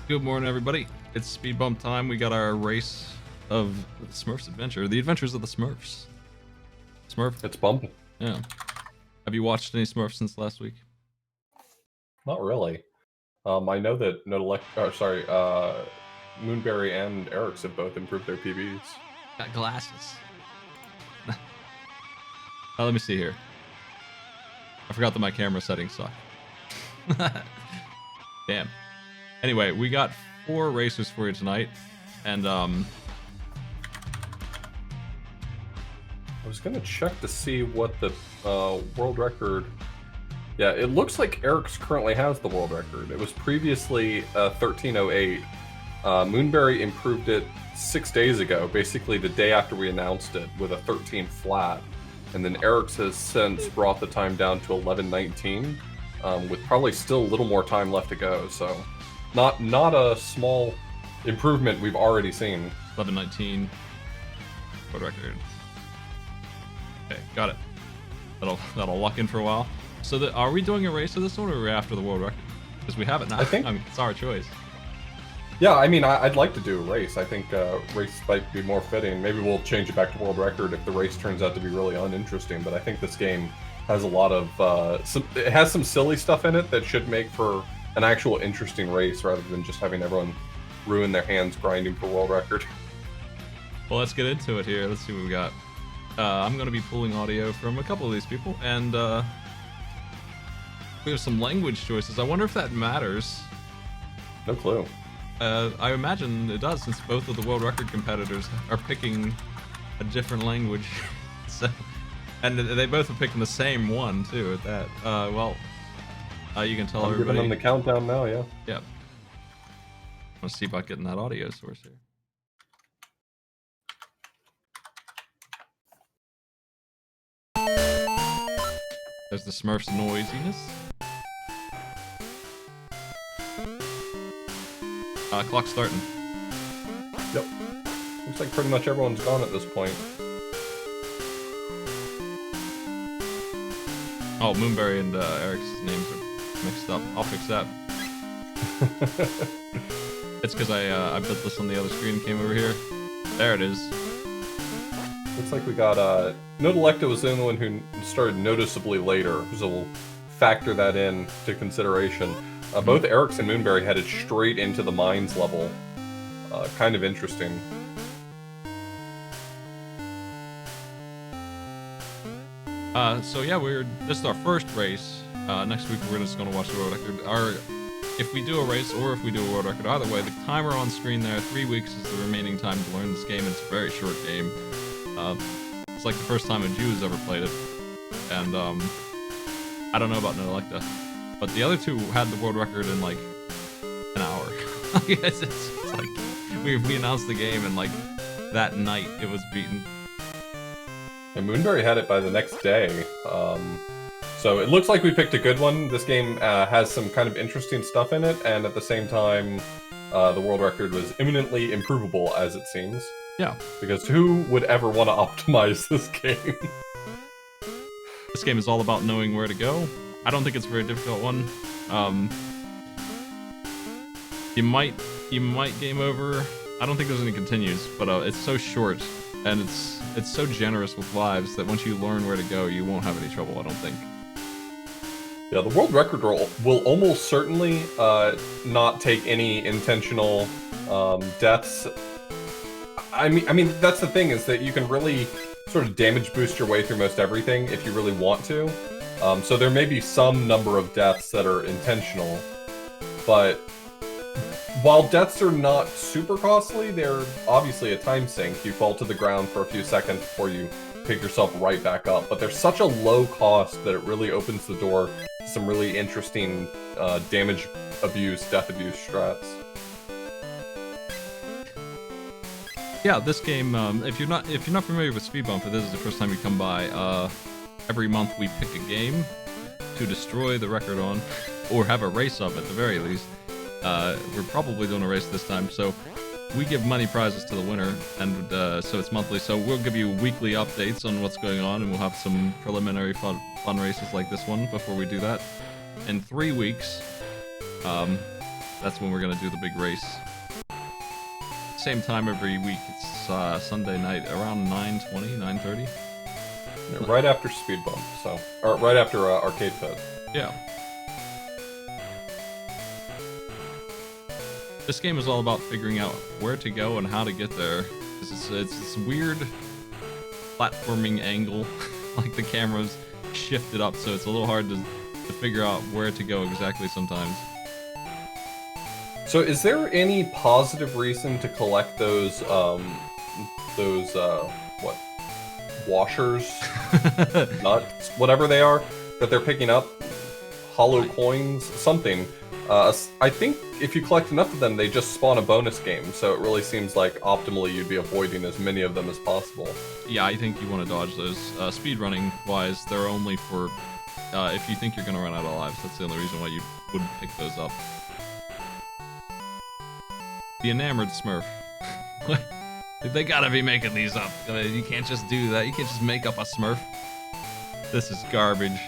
Good morning, everybody. It's speed bump time. We got our race of the Smurfs adventure, the adventures of the Smurfs. Smurf? It's bumping. Yeah. Have you watched any Smurfs since last week? Not really. I know that Moonberry and Eric's have both improved their PBs. Got glasses. Let me see here. I forgot that my camera settings suck. Damn. Anyway, we got 4 racers for you tonight, and I was gonna check to see what the world record. Yeah, it looks like Eric's currently has the world record. It was previously 1308. Moonberry improved it 6 days ago, basically the day after we announced it, with a 13 flat. And then Eric's has since brought the time down to 1119, with probably still a little more time left to go. So, not a small improvement we've already seen. 1119 world record. Okay, got it. That'll lock in for a while. So, are we doing a race of this one, or are we after the world record? Because we have it now. I think it's our choice. Yeah, I mean, I'd like to do a race. I think race might be more fitting. Maybe we'll change it back to world record if the race turns out to be really uninteresting. But I think this game has a lot of it has some silly stuff in it that should make for an actual interesting race rather than just having everyone ruin their hands grinding for world record. Well, let's get into it here. Let's see what we got. I'm going to be pulling audio from a couple of these people, and we have some language choices. I wonder if that matters. No clue. I imagine it does, since both of the world record competitors are picking a different language. So, and they both are picking the same one too. At that, you can tell I'm everybody. giving them the countdown now. Yeah. Yep. Let's see about getting that audio source here. There's the Smurfs noisiness. Clock starting. Yep. Looks like pretty much everyone's gone at this point. Oh, Moonberry and Eric's names are mixed up. I'll fix that. It's because I built this on the other screen and came over here. There it is. Looks like we got Nodelecta was the only one who started noticeably later, so we'll factor that in to consideration. Both Eric's and Moonberry headed straight into the mines level. Kind of interesting. So yeah, this is our first race. Next week we're just gonna watch the world record. If we do a race or if we do a world record, either way, the timer on screen there, 3 weeks is the remaining time to learn this game. It's a very short game. It's like the first time a Jew has ever played it, and I don't know about Nodelecta. But the other two had the world record in like an hour. it's like we announced the game and like that night it was beaten. And Moonberry had it by the next day. So it looks like we picked a good one. This game has some kind of interesting stuff in it, and at the same time, the world record was imminently improvable, as it seems. Yeah. Because who would ever want to optimize this game? This game is all about knowing where to go. I don't think it's a very difficult one. You might game over. I don't think there's any continues, but it's so short and it's so generous with lives that once you learn where to go, you won't have any trouble, I don't think. Yeah, the world record will almost certainly not take any intentional deaths. I mean that's the thing, is that you can really sort of damage boost your way through most everything if you really want to. So there may be some number of deaths that are intentional, but while deaths are not super costly, they're obviously a time sink. You fall to the ground for a few seconds before you pick yourself right back up, but they're such a low cost that it really opens the door to some really interesting damage abuse, death abuse strats. Yeah, this game, if you're not familiar with Speed Bump, if this is the first time you come by, every month we pick a game to destroy the record on, or have a race of at the very least. We're probably doing a race this time, so we give money prizes to the winner, and so it's monthly. So we'll give you weekly updates on what's going on, and we'll have some preliminary fun races like this one before we do that. In 3 weeks, That's when we're gonna do the big race. Same time every week. It's Sunday night around 9:20, 9:30. Right after Speed Bump, or right after Arcade Fed. Yeah. This game is all about figuring out where to go and how to get there. It's this weird platforming angle, like the camera's shifted up, so it's a little hard to figure out where to go exactly sometimes. So is there any positive reason to collect those what? Washers? Nuts? Whatever they are that they're picking up? Hollow coins? Something. I think if you collect enough of them, they just spawn a bonus game, so it really seems like optimally you'd be avoiding as many of them as possible. Yeah, I think you want to dodge those. Speedrunning wise, they're only for if you think you're going to run out of lives. That's the only reason why you wouldn't pick those up. The enamored Smurf. They gotta be making these up. You can't just do that. You can't just make up a Smurf. This is garbage.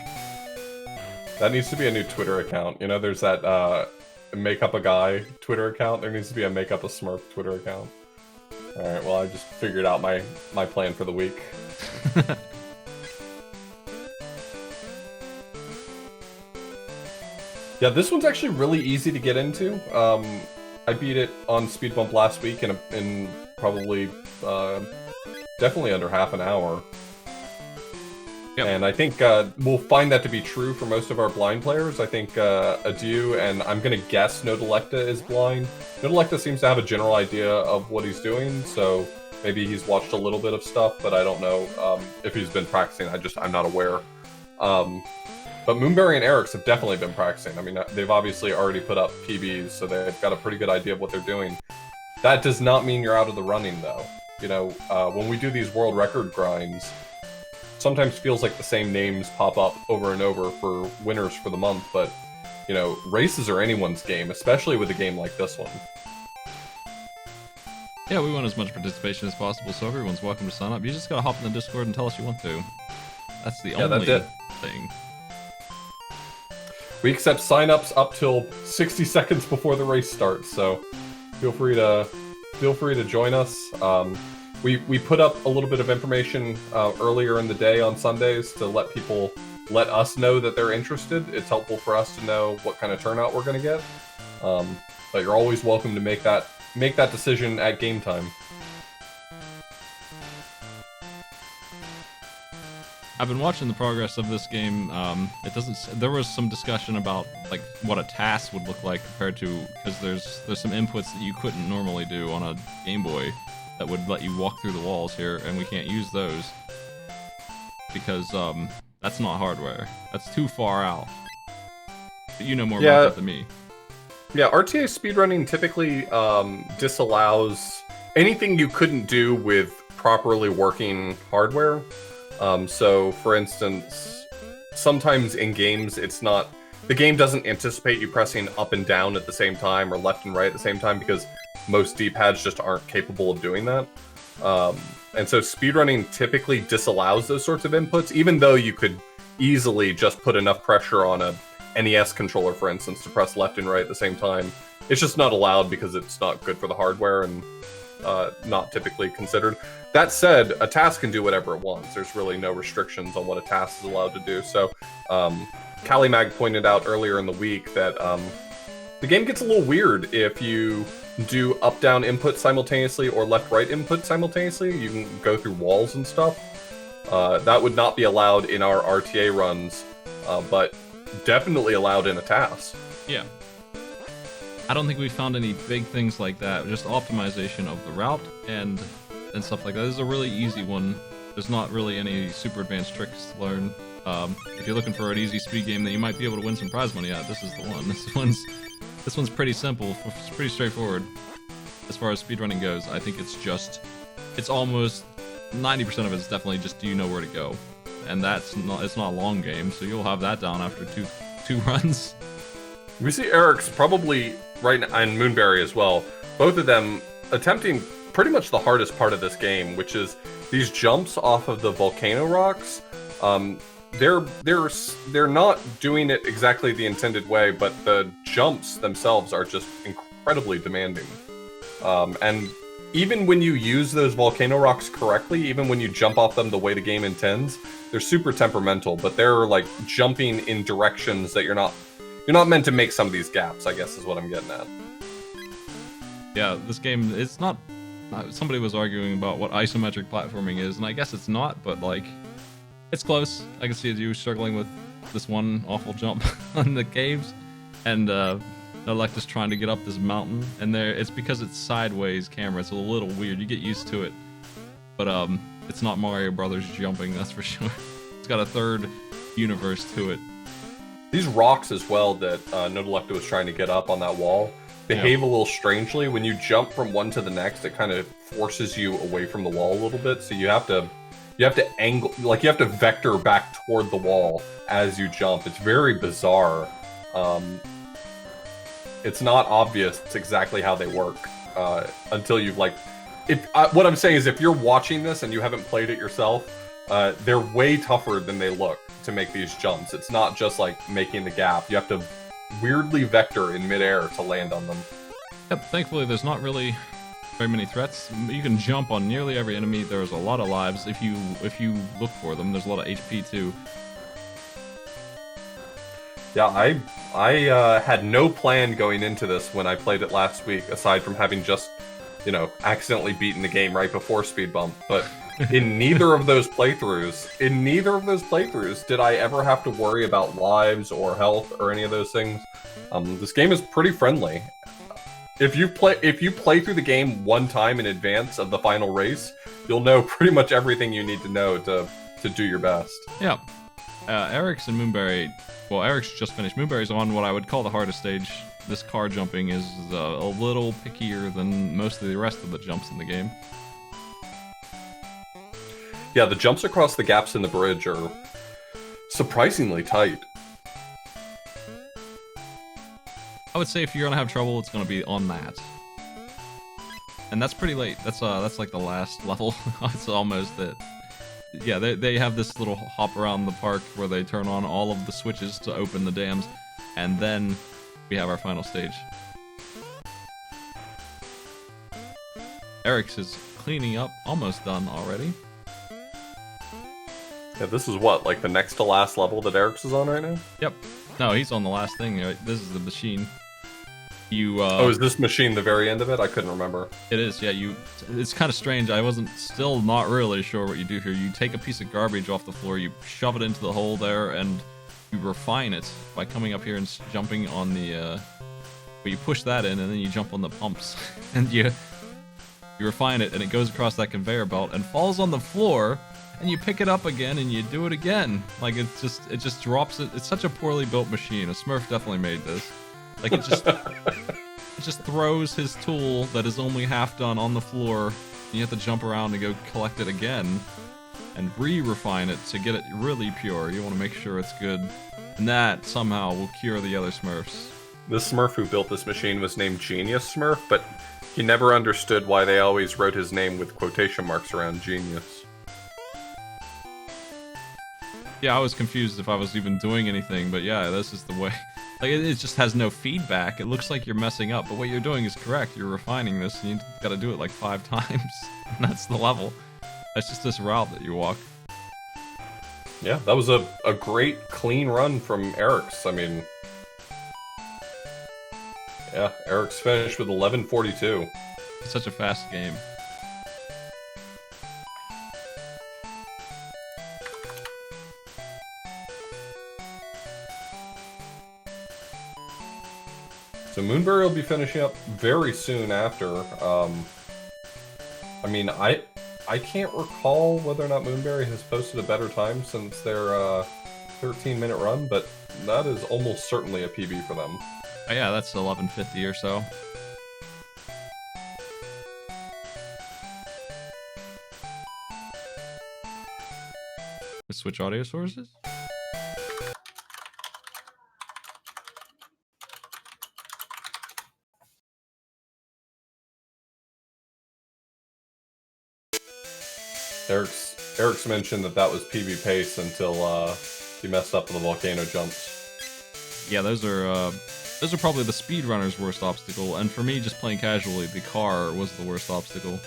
That needs to be a new Twitter account. You know, there's that make up a guy Twitter account. There needs to be a make up a Smurf Twitter account. Alright, well, I just figured out my plan for the week. Yeah, this one's actually really easy to get into. I beat it on Speed Bump last week in probably definitely under half an hour. Yep. And I think we'll find that to be true for most of our blind players. I think Adieu and I'm gonna guess Nodelecta is blind. Nodelecta seems to have a general idea of what he's doing, so maybe he's watched a little bit of stuff, but I don't know if he's been practicing. I'm not aware. But Moonberry and Eric's have definitely been practicing. I mean, they've obviously already put up PBs, so they've got a pretty good idea of what they're doing. That does not mean you're out of the running, though. You know, when we do these world record grinds, sometimes feels like the same names pop up over and over for winners for the month, but, you know, races are anyone's game, especially with a game like this one. Yeah, we want as much participation as possible, so everyone's welcome to sign up. You just gotta hop in the Discord and tell us you want to. That's the only thing. We accept sign-ups up till 60 seconds before the race starts, so feel free to join us. We put up a little bit of information earlier in the day on Sundays to let us know that they're interested. It's helpful for us to know what kind of turnout we're going to get. But you're always welcome to make that decision at game time. I've been watching the progress of this game. There was some discussion about like what a task would look like compared to, because there's some inputs that you couldn't normally do on a Game Boy that would let you walk through the walls here, and we can't use those because that's not hardware. That's too far out. But you know more about that than me. Yeah, RTA speedrunning typically disallows anything you couldn't do with properly working hardware. So, for instance, sometimes in games, the game doesn't anticipate you pressing up and down at the same time or left and right at the same time because most D-pads just aren't capable of doing that. And so speedrunning typically disallows those sorts of inputs, even though you could easily just put enough pressure on a NES controller, for instance, to press left and right at the same time. It's just not allowed because it's not good for the hardware and not typically considered. That said, a task can do whatever it wants. There's really no restrictions on what a task is allowed to do. So, Calimag pointed out earlier in the week that the game gets a little weird if you do up-down input simultaneously or left-right input simultaneously. You can go through walls and stuff. That would not be allowed in our RTA runs, but definitely allowed in a task. Yeah. I don't think we found any big things like that. Just optimization of the route and stuff like that. This is a really easy one. There's not really any super advanced tricks to learn. If you're looking for an easy speed game that you might be able to win some prize money at, this is the one. This one's pretty simple. It's pretty straightforward as far as speedrunning goes. I think it's almost 90% of it is definitely just do you know where to go, and it's not a long game, so you'll have that down after two runs. We see Eric's probably right now, and Moonberry as well. Both of them attempting pretty much the hardest part of this game, which is these jumps off of the volcano rocks. they're not doing it exactly the intended way, but the jumps themselves are just incredibly demanding. And even when you use those volcano rocks correctly, even when you jump off them the way the game intends, they're super temperamental. But they're like jumping in directions that you're not meant to make some of these gaps, I guess is what I'm getting at. Yeah, this game, it's not... somebody was arguing about what isometric platforming is, and I guess it's not, but like, it's close. I can see you struggling with this one awful jump on the caves, and Electa's trying to get up this mountain, and it's because it's sideways camera. It's a little weird. You get used to it, but it's not Mario Brothers jumping, that's for sure. It's got a third universe to it. These rocks as well that Nodelecta was trying to get up on that wall behave a little strangely. When you jump from one to the next, it kind of forces you away from the wall a little bit. So you have to angle, like you have to vector back toward the wall as you jump. It's very bizarre. It's not obvious exactly how they work until you've like. What I'm saying is, if you're watching this and you haven't played it yourself, they're way tougher than they look to make these jumps. It's not just like making the gap. You have to weirdly vector in midair to land on them. Yep, thankfully there's not really very many threats. You can jump on nearly every enemy. There's a lot of lives if you look for them. There's a lot of HP too. Yeah, I had no plan going into this when I played it last week, aside from having just, accidentally beaten the game right before Speed Bump. But in neither of those playthroughs did I ever have to worry about lives or health or any of those things. This game is pretty friendly. If you play through the game one time in advance of the final race, you'll know pretty much everything you need to know to do your best. Yeah. Eric's and Moonberry, well, Eric's just finished. Moonberry's on what I would call the hardest stage. This car jumping is a little pickier than most of the rest of the jumps in the game. Yeah, the jumps across the gaps in the bridge are surprisingly tight. I would say if you're gonna have trouble, it's gonna be on that. And that's pretty late. That's like the last level. It's almost it. Yeah, they have this little hop around the park where they turn on all of the switches to open the dams, and then we have our final stage. Eric's is cleaning up, almost done already. Yeah, this is what, like the next to last level that Eric's is on right now? Yep. No, he's on the last thing. Right? This is the machine. Oh, is this machine the very end of it? I couldn't remember. It is, yeah. It's kind of strange. I wasn't still not really sure what you do here. You take a piece of garbage off the floor, you shove it into the hole there, and you refine it by coming up here and jumping on the. But you push that in, and then you jump on the pumps, and you refine it, and it goes across that conveyor belt and falls on the floor, and you pick it up again, and you do it again. Like it just drops it. It's such a poorly built machine. A Smurf definitely made this. Like it just throws his tool that is only half done on the floor, and you have to jump around and go collect it again and re-refine it to get it really pure. You want to make sure it's good, and that somehow will cure the other Smurfs. The Smurf who built this machine was named Genius Smurf, but he never understood why they always wrote his name with quotation marks around genius. Yeah, I was confused if I was even doing anything, but yeah, this is the way. Like, it just has no feedback. It looks like you're messing up, but what you're doing is correct. You're refining this, and you gotta do it like 5 times. And that's the level. That's just this route that you walk. Yeah, that was a great, clean run from Eric's. I mean... Yeah, Eric's finished with 11:42. It's such a fast game. So Moonberry will be finishing up very soon after. I mean, I can't recall whether or not Moonberry has posted a better time since their 13-minute run, but that is almost certainly a PB for them. Oh yeah, that's 11:50 or so. Let's switch audio sources. Eric's mentioned that was PB pace until You messed up on the volcano jumps. Yeah, those are probably the speedrunner's worst obstacle, and for me, just playing casually, the car was the worst obstacle.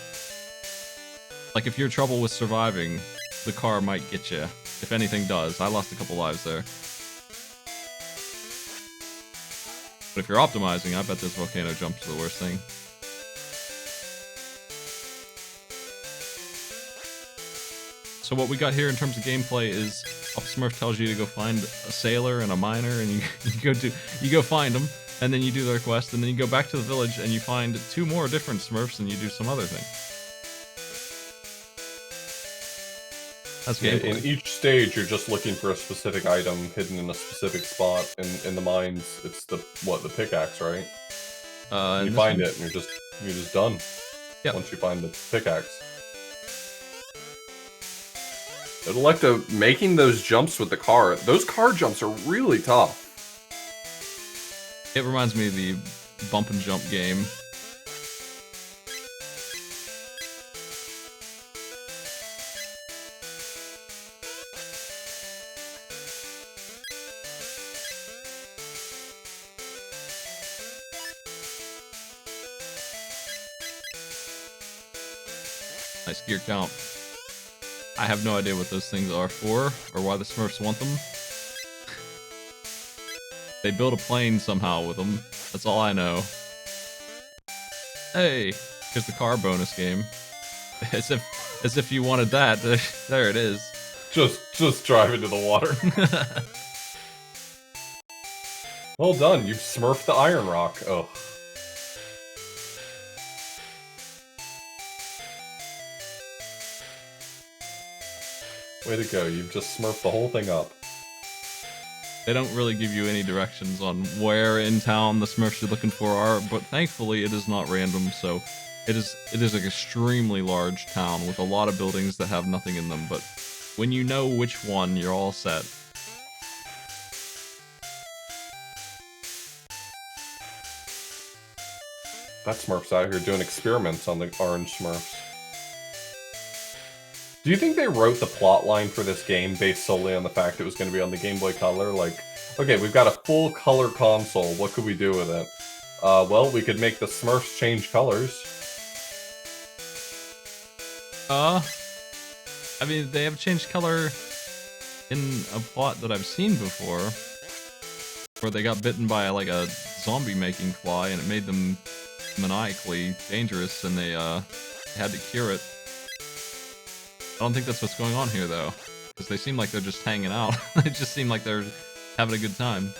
Like, if you're trouble with surviving, the car might get you. If anything does. I lost a couple lives there. But if you're optimizing, I bet those volcano jumps are the worst thing. So what we got here in terms of gameplay is Papa Smurf tells you to go find a sailor and a miner, and you go find them, and then you do their quest, and then you go back to the village and you find 2 more different Smurfs, and you do some other thing. That's gameplay. In each stage, you're just looking for a specific item hidden in a specific spot. In the mines, it's the pickaxe, right? You find it, and you're just done. Yep. Once you find the pickaxe. Electo, making those jumps with the car, those car jumps are really tough. It reminds me of the bump and jump game. Nice gear count. I have no idea what those things are for, or why the Smurfs want them. They build a plane somehow with them. That's all I know. Hey, here's the car bonus game. As if you wanted that. There it is. Just drive into the water. Well done. You've smurfed the iron rock. Oh. Way to go, you've just smurfed the whole thing up. They don't really give you any directions on where in town the Smurfs you're looking for are, but thankfully it is not random, so it is an extremely large town with a lot of buildings that have nothing in them, but when you know which one, you're all set. That Smurf's out here doing experiments on the orange Smurfs. Do you think they wrote the plot line for this game based solely on the fact it was going to be on the Game Boy Color? Like, okay, we've got a full color console, what could we do with it? Well, we could make the Smurfs change colors. I mean, they have changed color in a plot that I've seen before, where they got bitten by, like, a zombie-making fly, and it made them maniacally dangerous, and they had to cure it. I don't think that's what's going on here, though, because they seem like they're just hanging out. They just seem like they're having a good time.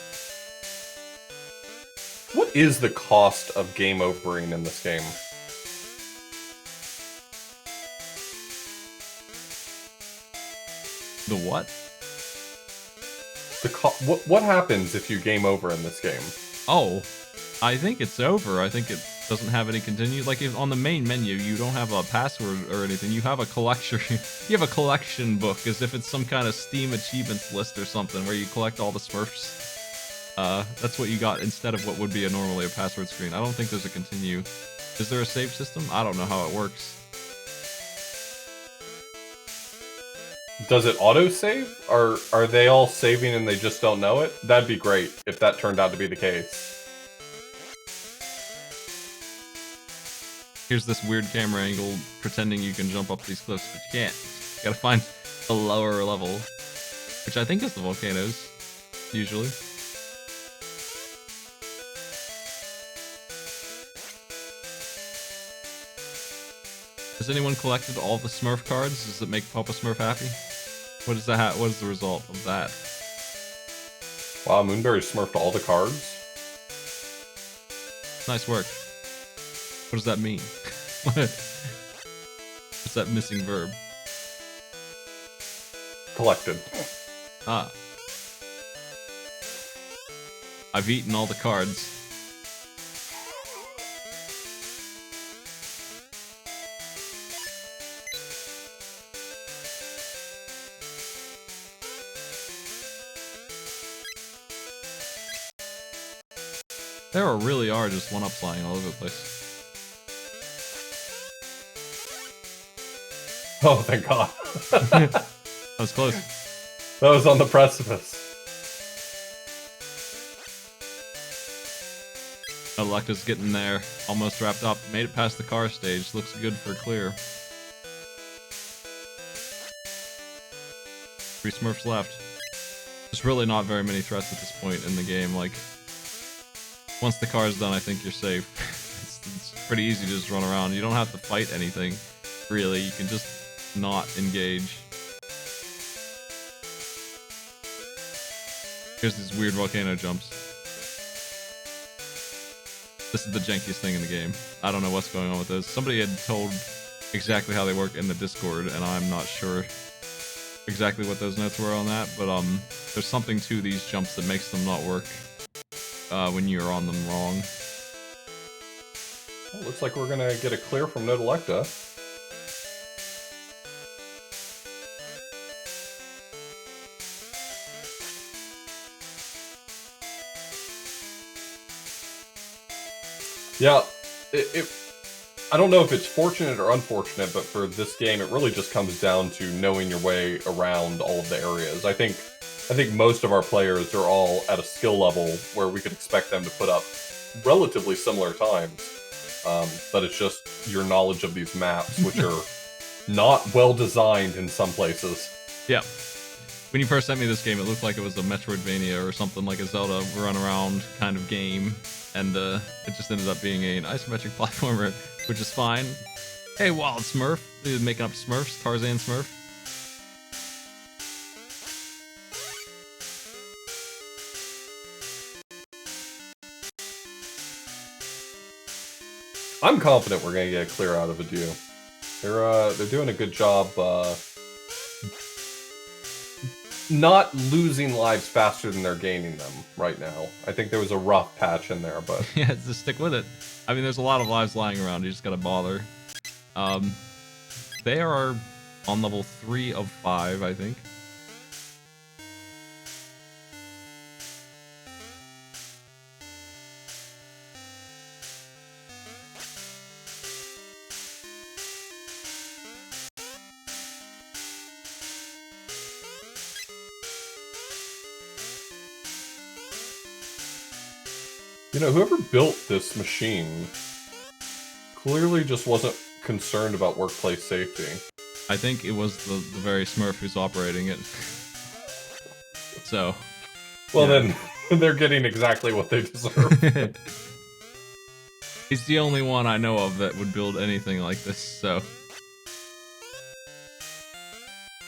What is the cost of game overing in this game? The what? What happens if you game over in this game? Oh, I think it's over. I think it doesn't have any continue. Like, if on the main menu, you don't have a password or anything. You have a collection. You have a collection book, as if it's some kind of Steam achievements list or something, where you collect all the Smurfs. That's what you got instead of what would be normally a password screen. I don't think there's a continue. Is there a save system? I don't know how it works. Does it auto-save? Are they all saving and they just don't know it? That'd be great if that turned out to be the case. Here's this weird camera angle pretending you can jump up these cliffs, but you can't. You gotta find a lower level, which I think is the volcanoes, usually. Has anyone collected all the Smurf cards? Does it make Papa Smurf happy? What is that? What is the result of that? Wow, Moonberry smurfed all the cards? Nice work. What does that mean? What's that missing verb? Collected. Ah. I've eaten all the cards. There really are just one-ups flying all over the place. Oh, thank God. That was close. That was on the precipice. Electa's getting there. Almost wrapped up. Made it past the car stage. Looks good for clear. 3 Smurfs left. There's really not very many threats at this point in the game. Like, once the car's done, I think you're safe. It's pretty easy to just run around. You don't have to fight anything, really. You can just not engage. Here's these weird volcano jumps. This is the jankiest thing in the game. I don't know what's going on with this. Somebody had told exactly how they work in the Discord, and I'm not sure exactly what those notes were on that, but there's something to these jumps that makes them not work when you're on them wrong. Well, looks like we're gonna get a clear from Nodelecta. Yeah, I don't know if it's fortunate or unfortunate, but for this game, it really just comes down to knowing your way around all of the areas. I think most of our players are all at a skill level where we could expect them to put up relatively similar times. But it's just your knowledge of these maps, which are not well designed in some places. Yeah. When you first sent me this game, it looked like it was a Metroidvania or something like a Zelda run around kind of game. And it just ended up being an isometric platformer, which is fine. Hey, Wild Smurf. Dude, making up Smurfs, Tarzan Smurf. I'm confident we're gonna get a clear out of Adieu. They're doing a good job not losing lives faster than they're gaining them right now. I think there was a rough patch in there, but Yeah, just stick with it. I mean, there's a lot of lives lying around. You just gotta bother. They are on level 3 of 5, I think. you know, whoever built this machine clearly just wasn't concerned about workplace safety. I think it was the very Smurf who's operating it. So. Well, yeah. Then they're getting exactly what they deserve. He's the only one I know of that would build anything like this, so.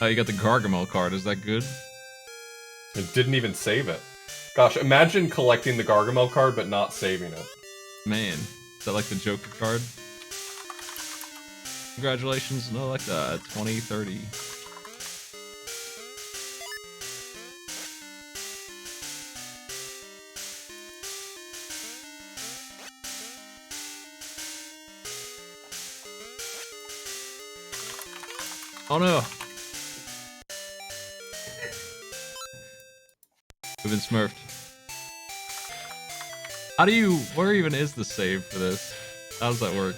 Oh, you got the Gargamel card. Is that good? It didn't even save it. Gosh, imagine collecting the Gargamel card but not saving it. Man, is that like the Joker card? Congratulations, no, like that. 2030. Oh no! We've been smurfed. How do you... Where even is the save for this? How does that work?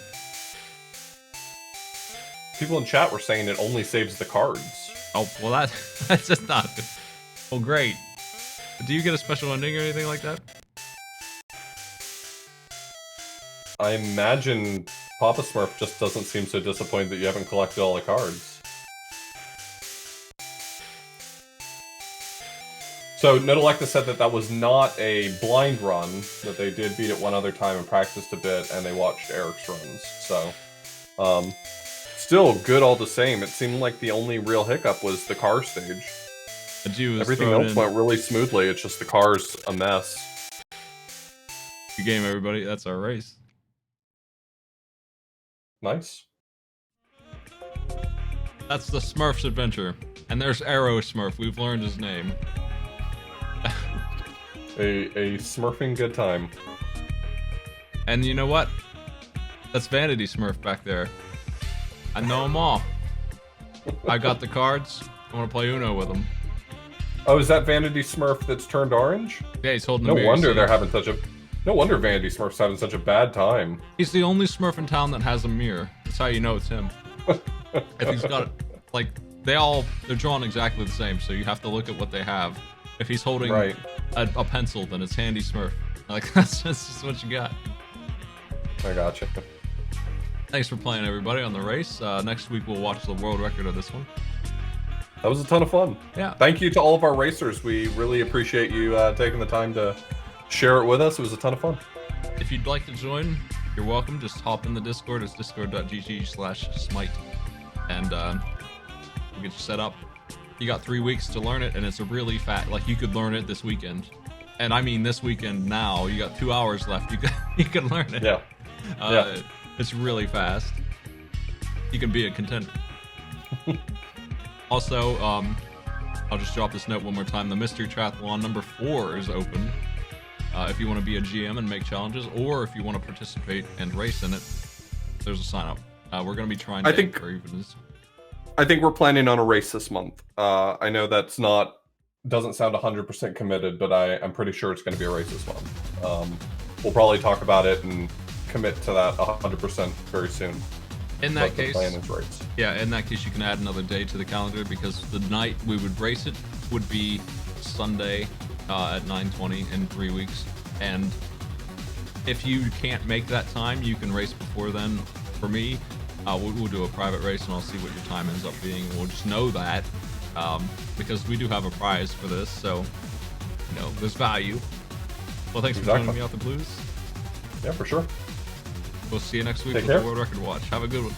People in chat were saying it only saves the cards. Oh, well that's just not good. Well, great. Do you get a special ending or anything like that? I imagine Papa Smurf just doesn't seem so disappointed that you haven't collected all the cards. So, Nodelecta said that that was not a blind run, that they did beat it one other time and practiced a bit, and they watched Eric's runs. So, still good all the same. It seemed like the only real hiccup was the car stage. Everything else went really smoothly, it's just the car's a mess. Good game, everybody. That's our race. Nice. That's the Smurfs adventure. And there's Arrow Smurf. We've learned his name. A smurfing good time. And you know what? That's Vanity Smurf back there. I know them all. I got the cards. I want to play Uno with them. Oh, is that Vanity Smurf that's turned orange? Yeah, he's holding no a mirror. Wonder they're having such a... No wonder Vanity Smurf's having such a bad time. He's the only Smurf in town that has a mirror. That's how you know it's him. If he's got, like, they're drawn exactly the same, so you have to look at what they have. If he's holding Right. a pencil, then it's Handy Smurf. Like that's just what you got. I gotcha. Thanks for playing, everybody, on the race. Next week we'll watch the world record of this one. That was a ton of fun. Yeah. Thank you to all of our racers. We really appreciate you taking the time to share it with us. It was a ton of fun. If you'd like to join, you're welcome. Just hop in the Discord. It's discord.gg/smite, and we'll get you set up. You got 3 weeks to learn it, and it's a really like you could learn it this weekend. And I mean this weekend now. You got 2 hours left. You can learn it. Yeah. Yeah. It's really fast. You can be a contender. Also, I'll just drop this note one more time. The Mystery Triathlon number 4 is open. If you want to be a GM and make challenges, or if you want to participate and race in it, there's a sign up. We're going to be trying to I think we're planning on a race this month. I know that's doesn't sound 100% committed, but I'm pretty sure it's going to be a race this month. We'll probably talk about it and commit to that 100% very soon. In that case, yeah, in that case, you can add another day to the calendar, because the night we would race it would be Sunday at 9:20 in 3 weeks. And if you can't make that time, you can race before then. For me, we'll do a private race, and I'll see what your time ends up being. We'll just know that because we do have a prize for this, so there's value. Well, thanks for joining me out the blues. Yeah, for sure. We'll see you next week with the World Record Watch. Have a good one.